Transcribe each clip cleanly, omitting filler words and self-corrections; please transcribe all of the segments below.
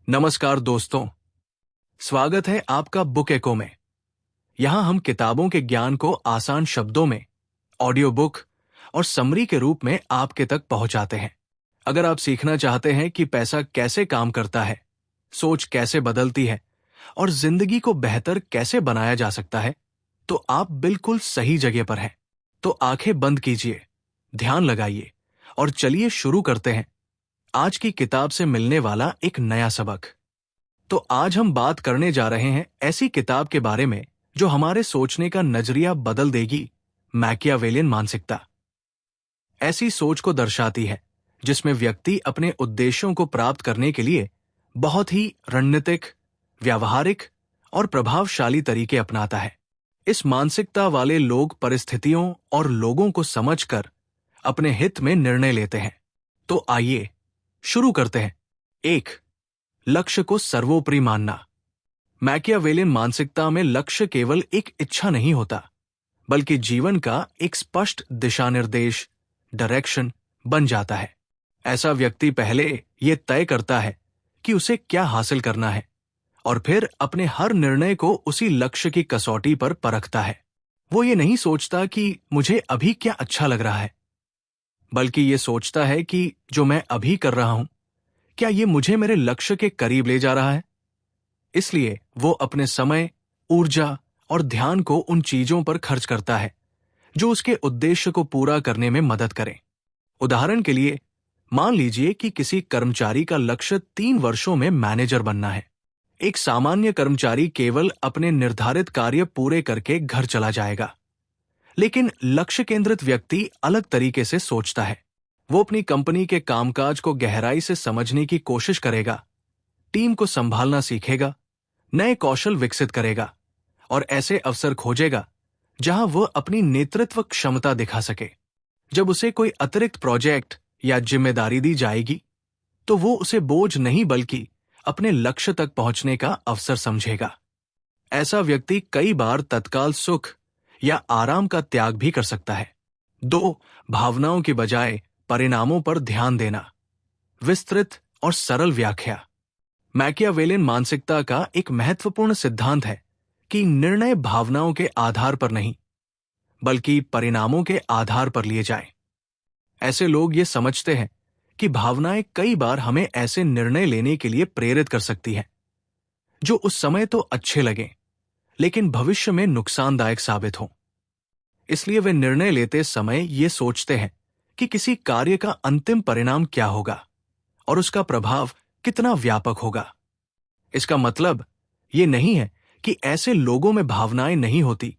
नमस्कार दोस्तों, स्वागत है आपका बुक एको में। यहाँ हम किताबों के ज्ञान को आसान शब्दों में, ऑडियो बुक और समरी के रूप में आपके तक पहुंचाते हैं। अगर आप सीखना चाहते हैं कि पैसा कैसे काम करता है, सोच कैसे बदलती है और जिंदगी को बेहतर कैसे बनाया जा सकता है, तो आप बिल्कुल सही जगह पर हैं। तो आंखें बंद कीजिए, ध्यान लगाइए और चलिए शुरू करते हैं आज की किताब से मिलने वाला एक नया सबक। तो आज हम बात करने जा रहे हैं ऐसी किताब के बारे में जो हमारे सोचने का नजरिया बदल देगी, मैकियावेलियन मानसिकता। ऐसी सोच को दर्शाती है जिसमें व्यक्ति अपने उद्देश्यों को प्राप्त करने के लिए बहुत ही रणनीतिक, व्यावहारिक और प्रभावशाली तरीके अपनाता है। इस मानसिकता वाले लोग परिस्थितियों और लोगों को समझकर अपने हित में निर्णय लेते हैं। तो आइए शुरू करते हैं। 1. लक्ष्य को सर्वोपरि मानना। मैकियावेलियन मानसिकता में लक्ष्य केवल एक इच्छा नहीं होता, बल्कि जीवन का एक स्पष्ट दिशा निर्देश, डायरेक्शन बन जाता है। ऐसा व्यक्ति पहले यह तय करता है कि उसे क्या हासिल करना है और फिर अपने हर निर्णय को उसी लक्ष्य की कसौटी पर परखता है। वो ये नहीं सोचता कि मुझे अभी क्या अच्छा लग रहा है, बल्कि ये सोचता है कि जो मैं अभी कर रहा हूं, क्या ये मुझे मेरे लक्ष्य के करीब ले जा रहा है। इसलिए वो अपने समय, ऊर्जा और ध्यान को उन चीजों पर खर्च करता है जो उसके उद्देश्य को पूरा करने में मदद करें। उदाहरण के लिए, मान लीजिए कि किसी कर्मचारी का लक्ष्य 3 वर्षों में मैनेजर बनना है। एक सामान्य कर्मचारी केवल अपने निर्धारित कार्य पूरे करके घर चला जाएगा, लेकिन लक्ष्य केंद्रित व्यक्ति अलग तरीके से सोचता है। वो अपनी कंपनी के कामकाज को गहराई से समझने की कोशिश करेगा, टीम को संभालना सीखेगा, नए कौशल विकसित करेगा और ऐसे अवसर खोजेगा जहां वह अपनी नेतृत्व क्षमता दिखा सके। जब उसे कोई अतिरिक्त प्रोजेक्ट या जिम्मेदारी दी जाएगी, तो वो उसे बोझ नहीं बल्कि अपने लक्ष्य तक पहुंचने का अवसर समझेगा। ऐसा व्यक्ति कई बार तत्काल सुख या आराम का त्याग भी कर सकता है। 2. भावनाओं की बजाय परिणामों पर ध्यान देना। विस्तृत और सरल व्याख्या। मैकियावेलियन मानसिकता का एक महत्वपूर्ण सिद्धांत है कि निर्णय भावनाओं के आधार पर नहीं, बल्कि परिणामों के आधार पर लिए जाएं। ऐसे लोग ये समझते हैं कि भावनाएं कई बार हमें ऐसे निर्णय लेने के लिए प्रेरित कर सकती हैं जो उस समय तो अच्छे लगें, लेकिन भविष्य में नुकसानदायक साबित हों। इसलिए वे निर्णय लेते समय ये सोचते हैं कि किसी कार्य का अंतिम परिणाम क्या होगा और उसका प्रभाव कितना व्यापक होगा। इसका मतलब ये नहीं है कि ऐसे लोगों में भावनाएं नहीं होती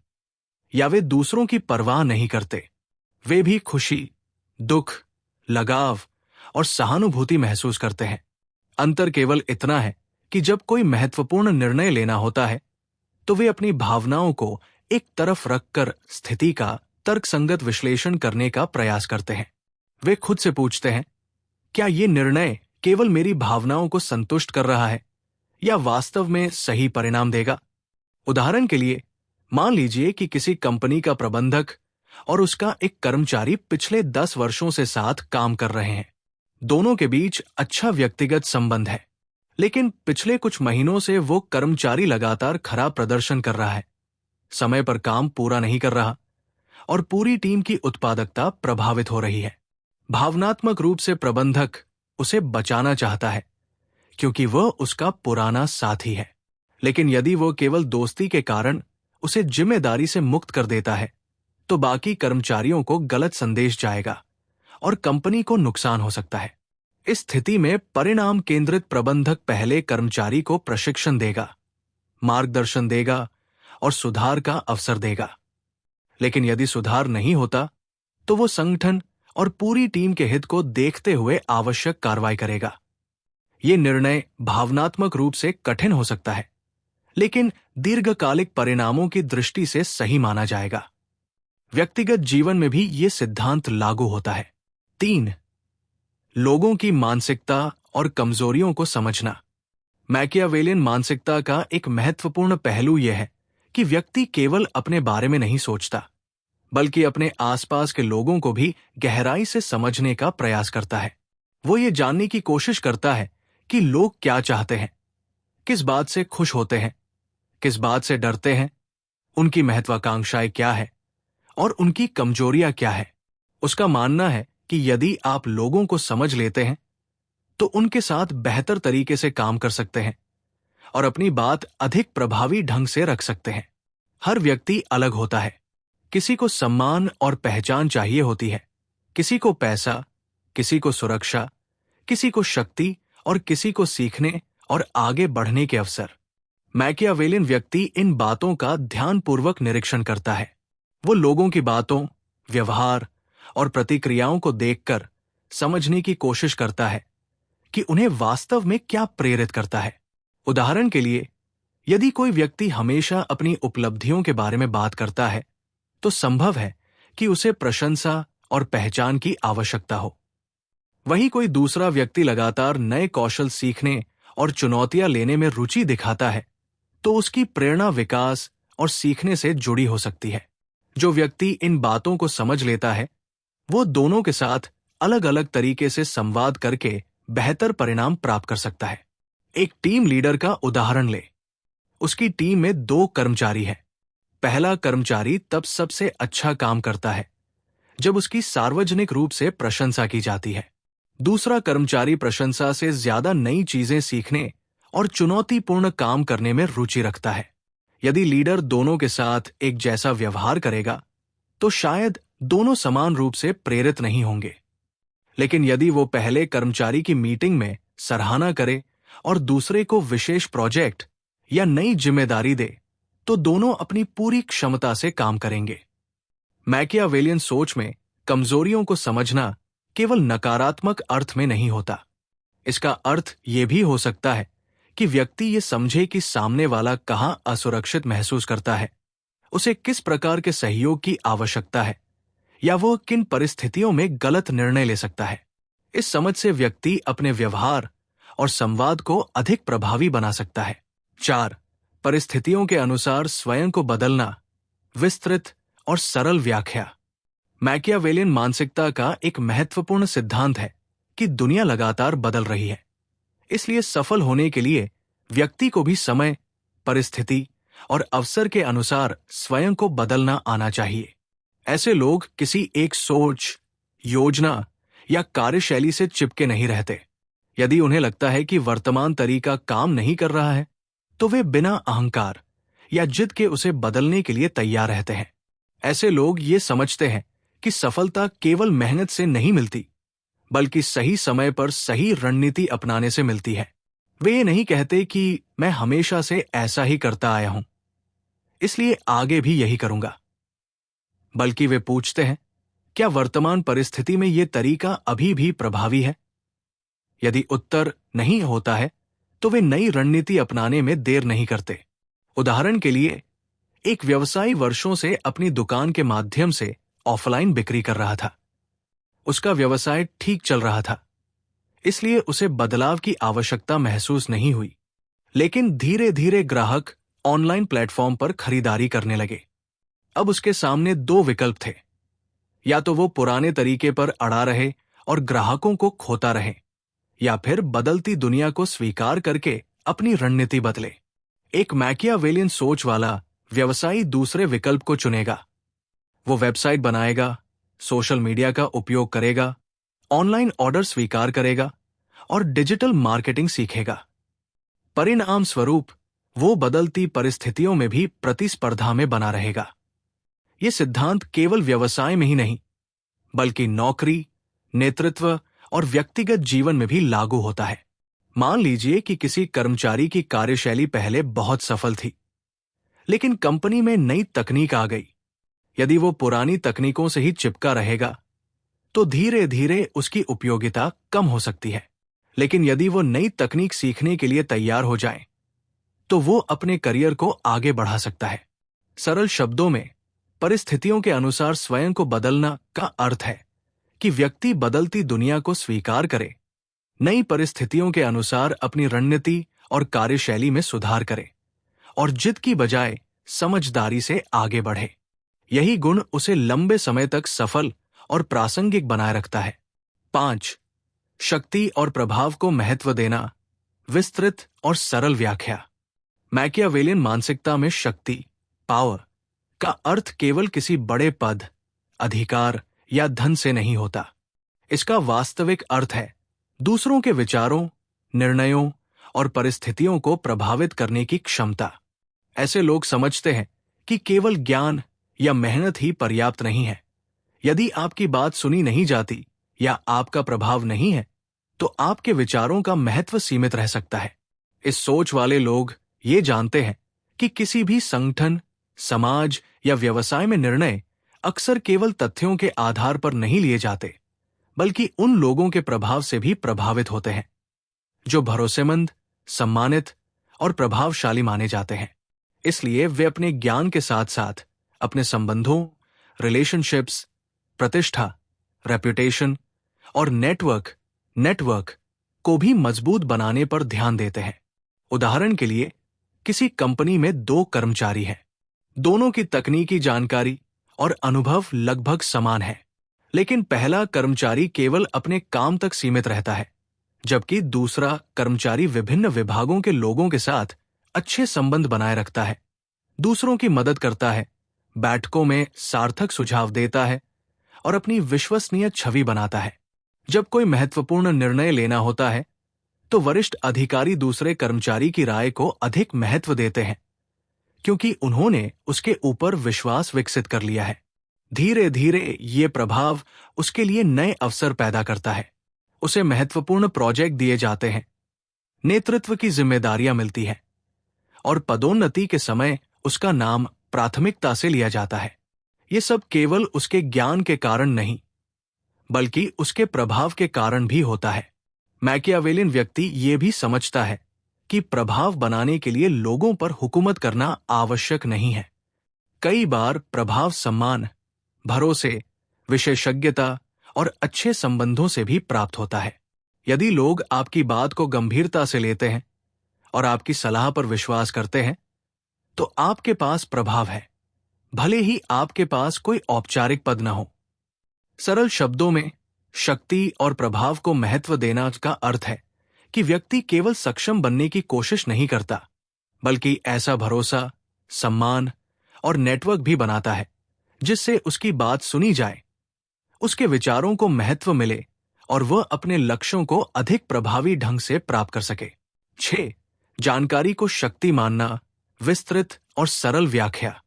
या वे दूसरों की परवाह नहीं करते। वे भी खुशी, दुख, लगाव और सहानुभूति महसूस करते हैं। अंतर केवल इतना है कि जब कोई महत्वपूर्ण निर्णय लेना होता है, तो वे अपनी भावनाओं को एक तरफ रखकर स्थिति का तर्कसंगत विश्लेषण करने का प्रयास करते हैं। वे खुद से पूछते हैं, क्या ये निर्णय केवल मेरी भावनाओं को संतुष्ट कर रहा है या वास्तव में सही परिणाम देगा। उदाहरण के लिए, मान लीजिए कि किसी कंपनी का प्रबंधक और उसका एक कर्मचारी पिछले 10 वर्षों से साथ काम कर रहे हैं। दोनों के बीच अच्छा व्यक्तिगत संबंध है, लेकिन पिछले कुछ महीनों से वो कर्मचारी लगातार खराब प्रदर्शन कर रहा है, समय पर काम पूरा नहीं कर रहा और पूरी टीम की उत्पादकता प्रभावित हो रही है। भावनात्मक रूप से प्रबंधक उसे बचाना चाहता है क्योंकि वह उसका पुराना साथी है, लेकिन यदि वो केवल दोस्ती के कारण उसे जिम्मेदारी से मुक्त कर देता है, तो बाकी कर्मचारियों को गलत संदेश जाएगा और कंपनी को नुकसान हो सकता है। इस स्थिति में परिणाम केंद्रित प्रबंधक पहले कर्मचारी को प्रशिक्षण देगा, मार्गदर्शन देगा और सुधार का अवसर देगा। लेकिन यदि सुधार नहीं होता, तो वो संगठन और पूरी टीम के हित को देखते हुए आवश्यक कार्रवाई करेगा। ये निर्णय भावनात्मक रूप से कठिन हो सकता है, लेकिन दीर्घकालिक परिणामों की दृष्टि से सही माना जाएगा। व्यक्तिगत जीवन में भी ये सिद्धांत लागू होता है। 3. लोगों की मानसिकता और कमजोरियों को समझना। मैकियावेलियन मानसिकता का एक महत्वपूर्ण पहलू यह है कि व्यक्ति केवल अपने बारे में नहीं सोचता, बल्कि अपने आसपास के लोगों को भी गहराई से समझने का प्रयास करता है। वो ये जानने की कोशिश करता है कि लोग क्या चाहते हैं किस बात से खुश होते हैं, किस बात से डरते हैं, उनकी महत्वाकांक्षाएं क्या है और उनकी कमजोरियां क्या है। उसका मानना है कि यदि आप लोगों को समझ लेते हैं तो उनके साथ बेहतर तरीके से काम कर सकते हैं और अपनी बात अधिक प्रभावी ढंग से रख सकते हैं। हर व्यक्ति अलग होता है। किसी को सम्मान और पहचान चाहिए होती है, किसी को पैसा, किसी को सुरक्षा, किसी को शक्ति और किसी को सीखने और आगे बढ़ने के अवसर। मैकियावेलियन व्यक्ति इन बातों का ध्यानपूर्वक निरीक्षण करता है। वो लोगों की बातों, व्यवहार और प्रतिक्रियाओं को देखकर समझने की कोशिश करता है कि उन्हें वास्तव में क्या प्रेरित करता है। उदाहरण के लिए, यदि कोई व्यक्ति हमेशा अपनी उपलब्धियों के बारे में बात करता है, तो संभव है कि उसे प्रशंसा और पहचान की आवश्यकता हो। वहीं कोई दूसरा व्यक्ति लगातार नए कौशल सीखने और चुनौतियां लेने में रुचि दिखाता है, तो उसकी प्रेरणा विकास और सीखने से जुड़ी हो सकती है। जो व्यक्ति इन बातों को समझ लेता है, वो दोनों के साथ अलग अलग तरीके से संवाद करके बेहतर परिणाम प्राप्त कर सकता है। एक टीम लीडर का उदाहरण ले। उसकी टीम में 2 कर्मचारी हैं। पहला कर्मचारी तब सबसे अच्छा काम करता है जब उसकी सार्वजनिक रूप से प्रशंसा की जाती है। दूसरा कर्मचारी प्रशंसा से ज्यादा नई चीजें सीखने और चुनौतीपूर्ण काम करने में रुचि रखता है। यदि लीडर दोनों के साथ एक जैसा व्यवहार करेगा, तो शायद दोनों समान रूप से प्रेरित नहीं होंगे। लेकिन यदि वो पहले कर्मचारी की मीटिंग में सराहना करे और दूसरे को विशेष प्रोजेक्ट या नई जिम्मेदारी दे, तो दोनों अपनी पूरी क्षमता से काम करेंगे। मैकियावेलियन सोच में कमजोरियों को समझना केवल नकारात्मक अर्थ में नहीं होता। इसका अर्थ ये भी हो सकता है कि व्यक्ति ये समझे कि सामने वाला कहाँ असुरक्षित महसूस करता है, उसे किस प्रकार के सहयोग की आवश्यकता है, या वो किन परिस्थितियों में गलत निर्णय ले सकता है। इस समझ से व्यक्ति अपने व्यवहार और संवाद को अधिक प्रभावी बना सकता है। 4. परिस्थितियों के अनुसार स्वयं को बदलना। विस्तृत और सरल व्याख्या। मैकियावेलियन मानसिकता का एक महत्वपूर्ण सिद्धांत है कि दुनिया लगातार बदल रही है। इसलिए सफल होने के लिए व्यक्ति को भी समय, परिस्थिति और अवसर के अनुसार स्वयं को बदलना आना चाहिए। ऐसे लोग किसी एक सोच, योजना या कार्यशैली से चिपके नहीं रहते। यदि उन्हें लगता है कि वर्तमान तरीका काम नहीं कर रहा है, तो वे बिना अहंकार या जिद के उसे बदलने के लिए तैयार रहते हैं। ऐसे लोग ये समझते हैं कि सफलता केवल मेहनत से नहीं मिलती, बल्कि सही समय पर सही रणनीति अपनाने से मिलती है। वे ये नहीं कहते कि मैं हमेशा से ऐसा ही करता आया हूं, इसलिए आगे भी यही करूंगा। बल्कि वे पूछते हैं, क्या वर्तमान परिस्थिति में यह तरीका अभी भी प्रभावी है? यदि उत्तर नहीं होता है, तो वे नई रणनीति अपनाने में देर नहीं करते। उदाहरण के लिए, एक व्यवसायी वर्षों से अपनी दुकान के माध्यम से ऑफलाइन बिक्री कर रहा था। उसका व्यवसाय ठीक चल रहा था, इसलिए उसे बदलाव की आवश्यकता महसूस नहीं हुई। लेकिन धीरे धीरे ग्राहक ऑनलाइन प्लेटफॉर्म पर खरीदारी करने लगे। अब उसके सामने 2 विकल्प थे। या तो वो पुराने तरीके पर अड़ा रहे और ग्राहकों को खोता रहे, या फिर बदलती दुनिया को स्वीकार करके अपनी रणनीति बदले। एक मैकियावेलियन सोच वाला व्यवसायी दूसरे विकल्प को चुनेगा। वो वेबसाइट बनाएगा, सोशल मीडिया का उपयोग करेगा, ऑनलाइन ऑर्डर स्वीकार करेगा और डिजिटल मार्केटिंग सीखेगा। परिणाम स्वरूप वो बदलती परिस्थितियों में भी प्रतिस्पर्धा में बना रहेगा। ये सिद्धांत केवल व्यवसाय में ही नहीं, बल्कि नौकरी, नेतृत्व और व्यक्तिगत जीवन में भी लागू होता है। मान लीजिए कि किसी कर्मचारी की कार्यशैली पहले बहुत सफल थी, लेकिन कंपनी में नई तकनीक आ गई। यदि वो पुरानी तकनीकों से ही चिपका रहेगा, तो धीरे धीरे उसकी उपयोगिता कम हो सकती है। लेकिन यदि वो नई तकनीक सीखने के लिए तैयार हो जाए, तो वो अपने करियर को आगे बढ़ा सकता है। सरल शब्दों में, परिस्थितियों के अनुसार स्वयं को बदलना का अर्थ है कि व्यक्ति बदलती दुनिया को स्वीकार करे, नई परिस्थितियों के अनुसार अपनी रणनीति और कार्यशैली में सुधार करे और जिद की बजाय समझदारी से आगे बढ़े। यही गुण उसे लंबे समय तक सफल और प्रासंगिक बनाए रखता है। 5. शक्ति और प्रभाव को महत्व देना। विस्तृत और सरल व्याख्या। मैकियावेलियन मानसिकता में शक्ति, पावर का अर्थ केवल किसी बड़े पद, अधिकार या धन से नहीं होता। इसका वास्तविक अर्थ है दूसरों के विचारों, निर्णयों और परिस्थितियों को प्रभावित करने की क्षमता। ऐसे लोग समझते हैं कि केवल ज्ञान या मेहनत ही पर्याप्त नहीं है। यदि आपकी बात सुनी नहीं जाती या आपका प्रभाव नहीं है, तो आपके विचारों का महत्व सीमित रह सकता है। इस सोच वाले लोग ये जानते हैं कि किसी भी संगठन, समाज या व्यवसाय में निर्णय अक्सर केवल तथ्यों के आधार पर नहीं लिए जाते, बल्कि उन लोगों के प्रभाव से भी प्रभावित होते हैं जो भरोसेमंद, सम्मानित और प्रभावशाली माने जाते हैं। इसलिए वे अपने ज्ञान के साथ साथ अपने संबंधों, रिलेशनशिप्स, प्रतिष्ठा, रेपुटेशन और नेटवर्क को भी मजबूत बनाने पर ध्यान देते हैं। उदाहरण के लिए, किसी कंपनी में 2 कर्मचारी हैं। दोनों की तकनीकी जानकारी और अनुभव लगभग समान है, लेकिन पहला कर्मचारी केवल अपने काम तक सीमित रहता है, जबकि दूसरा कर्मचारी विभिन्न विभागों के लोगों के साथ अच्छे संबंध बनाए रखता है, दूसरों की मदद करता है, बैठकों में सार्थक सुझाव देता है और अपनी विश्वसनीय छवि बनाता है। जब कोई महत्वपूर्ण निर्णय लेना होता है, तो वरिष्ठ अधिकारी दूसरे कर्मचारी की राय को अधिक महत्व देते हैं, क्योंकि उन्होंने उसके ऊपर विश्वास विकसित कर लिया है। धीरे धीरे ये प्रभाव उसके लिए नए अवसर पैदा करता है। उसे महत्वपूर्ण प्रोजेक्ट दिए जाते हैं, नेतृत्व की जिम्मेदारियां मिलती हैं और पदोन्नति के समय उसका नाम प्राथमिकता से लिया जाता है। ये सब केवल उसके ज्ञान के कारण नहीं, बल्कि उसके प्रभाव के कारण भी होता है। मैकियावेलियन व्यक्ति ये भी समझता है कि प्रभाव बनाने के लिए लोगों पर हुकूमत करना आवश्यक नहीं है। कई बार प्रभाव सम्मान, भरोसे, विशेषज्ञता और अच्छे संबंधों से भी प्राप्त होता है। यदि लोग आपकी बात को गंभीरता से लेते हैं और आपकी सलाह पर विश्वास करते हैं, तो आपके पास प्रभाव है, भले ही आपके पास कोई औपचारिक पद न हो। सरल शब्दों में, शक्ति और प्रभाव को महत्व देना का अर्थ है कि व्यक्ति केवल सक्षम बनने की कोशिश नहीं करता, बल्कि ऐसा भरोसा, सम्मान और नेटवर्क भी बनाता है जिससे उसकी बात सुनी जाए, उसके विचारों को महत्व मिले और वह अपने लक्ष्यों को अधिक प्रभावी ढंग से प्राप्त कर सके। 6. जानकारी को शक्ति मानना, विस्तृत और सरल व्याख्या।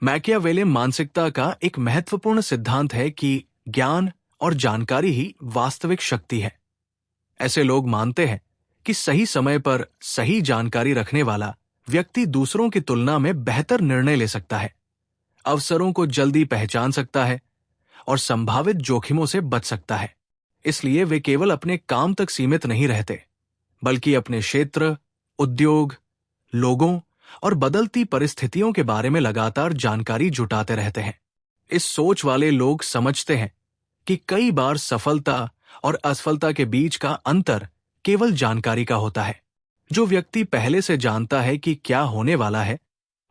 मैकियावेलियन मानसिकता का एक महत्वपूर्ण सिद्धांत है कि ज्ञान और जानकारी ही वास्तविक शक्ति है। ऐसे लोग मानते हैं कि सही समय पर सही जानकारी रखने वाला व्यक्ति दूसरों की तुलना में बेहतर निर्णय ले सकता है, अवसरों को जल्दी पहचान सकता है और संभावित जोखिमों से बच सकता है। इसलिए वे केवल अपने काम तक सीमित नहीं रहते, बल्कि अपने क्षेत्र, उद्योग, लोगों और बदलती परिस्थितियों के बारे में लगातार जानकारी जुटाते रहते हैं। इस सोच वाले लोग समझते हैं कि कई बार सफलता और असफलता के बीच का अंतर केवल जानकारी का होता है। जो व्यक्ति पहले से जानता है कि क्या होने वाला है,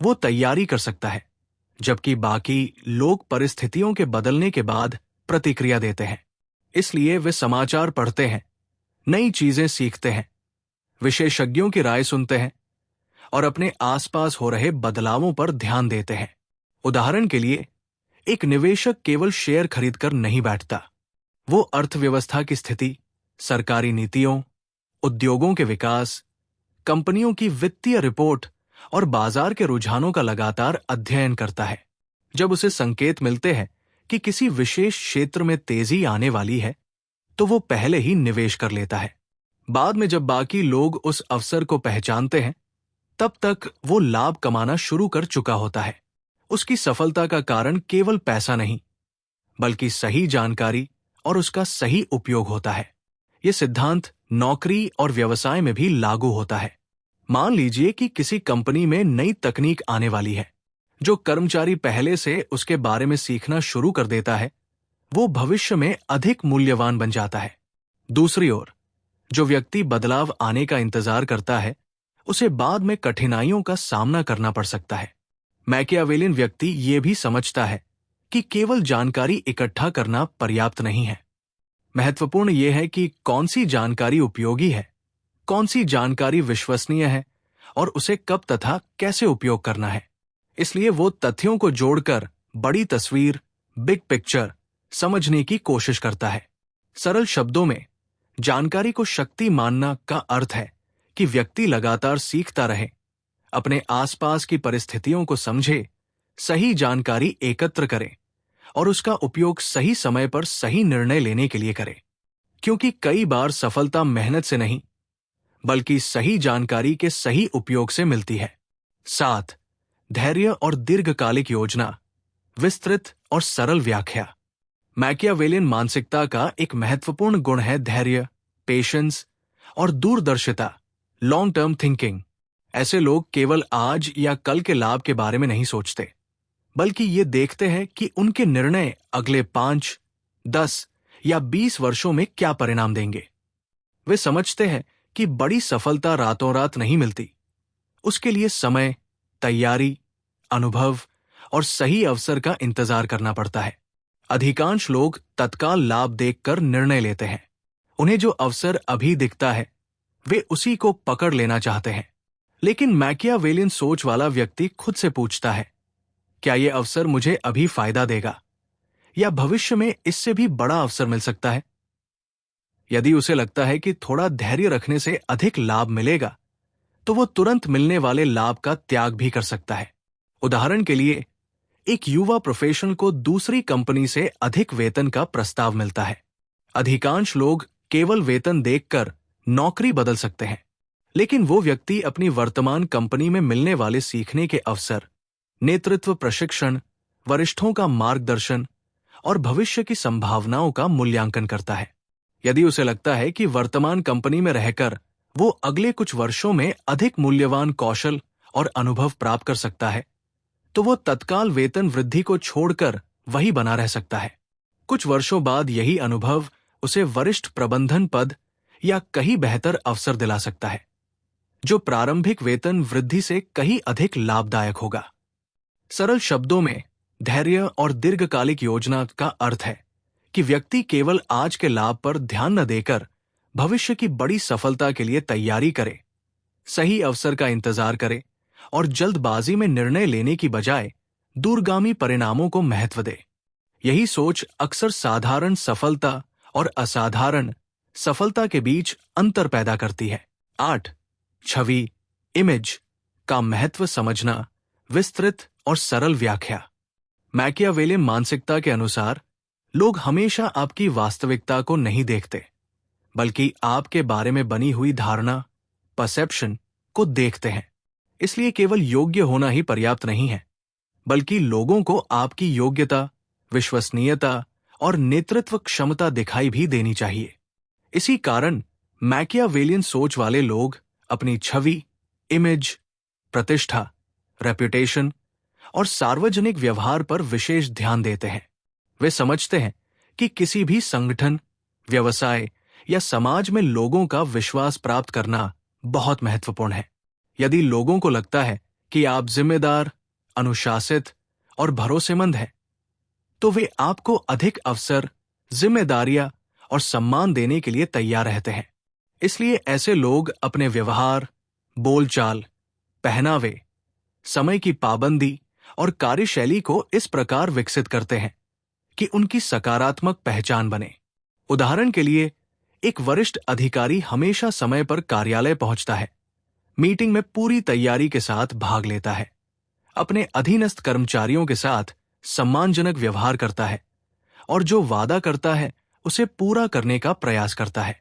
वो तैयारी कर सकता है, जबकि बाकी लोग परिस्थितियों के बदलने के बाद प्रतिक्रिया देते हैं। इसलिए वे समाचार पढ़ते हैं, नई चीजें सीखते हैं, विशेषज्ञों की राय सुनते हैं और अपने आसपास हो रहे बदलावों पर ध्यान देते हैं। उदाहरण के लिए, एक निवेशक केवल शेयर खरीदकर नहीं बैठता। वो अर्थव्यवस्था की स्थिति, सरकारी नीतियों, उद्योगों के विकास, कंपनियों की वित्तीय रिपोर्ट और बाजार के रुझानों का लगातार अध्ययन करता है। जब उसे संकेत मिलते हैं कि किसी विशेष क्षेत्र में तेजी आने वाली है, तो वो पहले ही निवेश कर लेता है। बाद में जब बाकी लोग उस अवसर को पहचानते हैं, तब तक वो लाभ कमाना शुरू कर चुका होता है। उसकी सफलता का कारण केवल पैसा नहीं, बल्कि सही जानकारी और उसका सही उपयोग होता है। ये सिद्धांत नौकरी और व्यवसाय में भी लागू होता है। मान लीजिए कि किसी कंपनी में नई तकनीक आने वाली है। जो कर्मचारी पहले से उसके बारे में सीखना शुरू कर देता है, वो भविष्य में अधिक मूल्यवान बन जाता है। दूसरी ओर, जो व्यक्ति बदलाव आने का इंतजार करता है, उसे बाद में कठिनाइयों का सामना करना पड़ सकता है। मैकियावेलियन व्यक्ति ये भी समझता है कि केवल जानकारी इकट्ठा करना पर्याप्त नहीं है। महत्वपूर्ण यह है कि कौन सी जानकारी उपयोगी है, कौन सी जानकारी विश्वसनीय है और उसे कब तथा कैसे उपयोग करना है। इसलिए वो तथ्यों को जोड़कर बड़ी तस्वीर, बिग पिक्चर समझने की कोशिश करता है। सरल शब्दों में, जानकारी को शक्ति मानना का अर्थ है कि व्यक्ति लगातार सीखता रहे, अपने आसपास की परिस्थितियों को समझे, सही जानकारी एकत्र करे और उसका उपयोग सही समय पर सही निर्णय लेने के लिए करे। क्योंकि कई बार सफलता मेहनत से नहीं, बल्कि सही जानकारी के सही उपयोग से मिलती है। 7. धैर्य और दीर्घकालिक योजना, विस्तृत और सरल व्याख्या। मैकियावेलियन मानसिकता का एक महत्वपूर्ण गुण है धैर्य, पेशेंस और दूरदर्शिता, लॉन्ग टर्म थिंकिंग। ऐसे लोग केवल आज या कल के लाभ के बारे में नहीं सोचते, बल्कि ये देखते हैं कि उनके निर्णय अगले 5, 10 या 20 वर्षों में क्या परिणाम देंगे। वे समझते हैं कि बड़ी सफलता रातों रात नहीं मिलती। उसके लिए समय, तैयारी, अनुभव और सही अवसर का इंतजार करना पड़ता है। अधिकांश लोग तत्काल लाभ देखकर निर्णय लेते हैं। उन्हें जो अवसर अभी दिखता है, वे उसी को पकड़ लेना चाहते हैं। लेकिन मैकियावेलियन सोच वाला व्यक्ति खुद से पूछता है, क्या यह अवसर मुझे अभी फायदा देगा या भविष्य में इससे भी बड़ा अवसर मिल सकता है? यदि उसे लगता है कि थोड़ा धैर्य रखने से अधिक लाभ मिलेगा, तो वो तुरंत मिलने वाले लाभ का त्याग भी कर सकता है। उदाहरण के लिए, एक युवा प्रोफेशनल को दूसरी कंपनी से अधिक वेतन का प्रस्ताव मिलता है। अधिकांश लोग केवल वेतन देखकर नौकरी बदल सकते हैं, लेकिन वो व्यक्ति अपनी वर्तमान कंपनी में मिलने वाले सीखने के अवसर, नेतृत्व प्रशिक्षण, वरिष्ठों का मार्गदर्शन और भविष्य की संभावनाओं का मूल्यांकन करता है। यदि उसे लगता है कि वर्तमान कंपनी में रहकर वो अगले कुछ वर्षों में अधिक मूल्यवान कौशल और अनुभव प्राप्त कर सकता है, तो वो तत्काल वेतन वृद्धि को छोड़कर वही बना रह सकता है। कुछ वर्षों बाद यही अनुभव उसे वरिष्ठ प्रबंधन पद या कहीं बेहतर अवसर दिला सकता है, जो प्रारंभिक वेतन वृद्धि से कहीं अधिक लाभदायक होगा। सरल शब्दों में, धैर्य और दीर्घकालिक योजना का अर्थ है कि व्यक्ति केवल आज के लाभ पर ध्यान न देकर भविष्य की बड़ी सफलता के लिए तैयारी करे, सही अवसर का इंतजार करे और जल्दबाजी में निर्णय लेने की बजाय दूरगामी परिणामों को महत्व दे। यही सोच अक्सर साधारण सफलता और असाधारण सफलता के बीच अंतर पैदा करती है। 8. छवि, इमेज का महत्व समझना, विस्तृत और सरल व्याख्या। मैकियावेलियन मानसिकता के अनुसार लोग हमेशा आपकी वास्तविकता को नहीं देखते, बल्कि आपके बारे में बनी हुई धारणा, परसेप्शन को देखते हैं। इसलिए केवल योग्य होना ही पर्याप्त नहीं है, बल्कि लोगों को आपकी योग्यता, विश्वसनीयता और नेतृत्व क्षमता दिखाई भी देनी चाहिए। इसी कारण मैकियावेलियन सोच वाले लोग अपनी छवि, इमेज, प्रतिष्ठा, रेपुटेशन और सार्वजनिक व्यवहार पर विशेष ध्यान देते हैं। वे समझते हैं कि किसी भी संगठन, व्यवसाय या समाज में लोगों का विश्वास प्राप्त करना बहुत महत्वपूर्ण है। यदि लोगों को लगता है कि आप जिम्मेदार, अनुशासित और भरोसेमंद हैं, तो वे आपको अधिक अवसर, जिम्मेदारियां और सम्मान देने के लिए तैयार रहते हैं। इसलिए ऐसे लोग अपने व्यवहार, बोलचाल, पहनावे, समय की पाबंदी और कार्यशैली को इस प्रकार विकसित करते हैं कि उनकी सकारात्मक पहचान बने। उदाहरण के लिए, एक वरिष्ठ अधिकारी हमेशा समय पर कार्यालय पहुंचता है, मीटिंग में पूरी तैयारी के साथ भाग लेता है, अपने अधीनस्थ कर्मचारियों के साथ सम्मानजनक व्यवहार करता है और जो वादा करता है उसे पूरा करने का प्रयास करता है।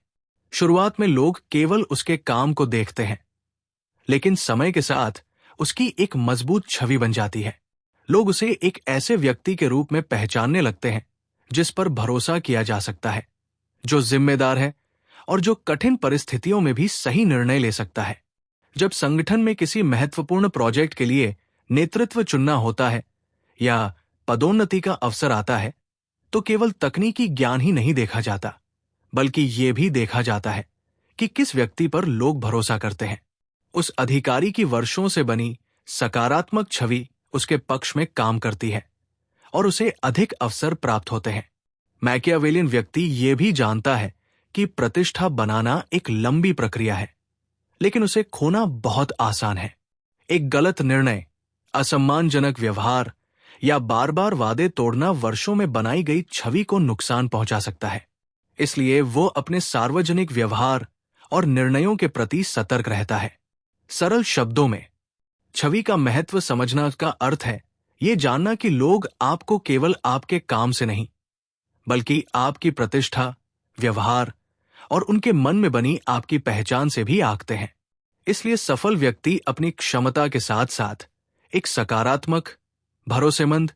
शुरुआत में लोग केवल उसके काम को देखते हैं, लेकिन समय के साथ उसकी एक मजबूत छवि बन जाती है। लोग उसे एक ऐसे व्यक्ति के रूप में पहचानने लगते हैं जिस पर भरोसा किया जा सकता है, जो जिम्मेदार है और जो कठिन परिस्थितियों में भी सही निर्णय ले सकता है। जब संगठन में किसी महत्वपूर्ण प्रोजेक्ट के लिए नेतृत्व चुनना होता है या पदोन्नति का अवसर आता है, तो केवल तकनीकी ज्ञान ही नहीं देखा जाता, बल्कि ये भी देखा जाता है कि किस व्यक्ति पर लोग भरोसा करते हैं। उस अधिकारी की वर्षों से बनी सकारात्मक छवि उसके पक्ष में काम करती है और उसे अधिक अवसर प्राप्त होते हैं। मैकियावेलियन व्यक्ति ये भी जानता है कि प्रतिष्ठा बनाना एक लंबी प्रक्रिया है, लेकिन उसे खोना बहुत आसान है। एक गलत निर्णय, असम्मानजनक व्यवहार या बार बार वादे तोड़ना वर्षों में बनाई गई छवि को नुकसान पहुंचा सकता है। इसलिए वो अपने सार्वजनिक व्यवहार और निर्णयों के प्रति सतर्क रहता है। सरल शब्दों में, छवि का महत्व समझना का अर्थ है ये जानना कि लोग आपको केवल आपके काम से नहीं, बल्कि आपकी प्रतिष्ठा, व्यवहार और उनके मन में बनी आपकी पहचान से भी आंकते हैं। इसलिए सफल व्यक्ति अपनी क्षमता के साथ साथ एक सकारात्मक, भरोसेमंद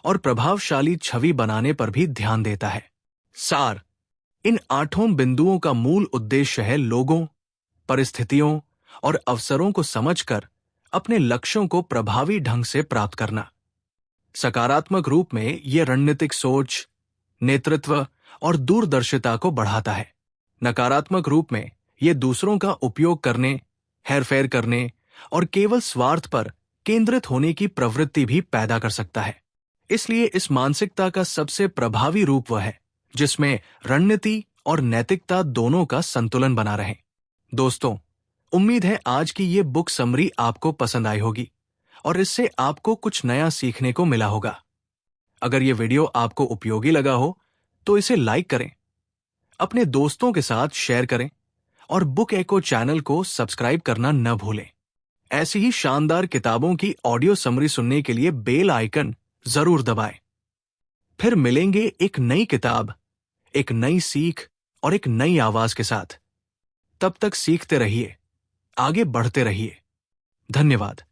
और प्रभावशाली छवि बनाने पर भी ध्यान देता है। सार: इन 8 बिंदुओं का मूल उद्देश्य है लोगों, परिस्थितियों और अवसरों को समझकर अपने लक्ष्यों को प्रभावी ढंग से प्राप्त करना। सकारात्मक रूप में यह रणनीतिक सोच, नेतृत्व और दूरदर्शिता को बढ़ाता है। नकारात्मक रूप में यह दूसरों का उपयोग करने, हेरफेर करने और केवल स्वार्थ पर केंद्रित होने की प्रवृत्ति भी पैदा कर सकता है। इसलिए इस मानसिकता का सबसे प्रभावी रूप वह है जिसमें रणनीति और नैतिकता दोनों का संतुलन बना रहे। दोस्तों, उम्मीद है आज की ये बुक समरी आपको पसंद आई होगी और इससे आपको कुछ नया सीखने को मिला होगा। अगर ये वीडियो आपको उपयोगी लगा हो तो इसे लाइक करें, अपने दोस्तों के साथ शेयर करें और बुक एको चैनल को सब्सक्राइब करना न भूलें। ऐसी ही शानदार किताबों की ऑडियो समरी सुनने के लिए बेल आइकन जरूर दबाएं। फिर मिलेंगे एक नई किताब, एक नई सीख और एक नई आवाज के साथ। तब तक सीखते रहिए, आगे बढ़ते रहिए। धन्यवाद।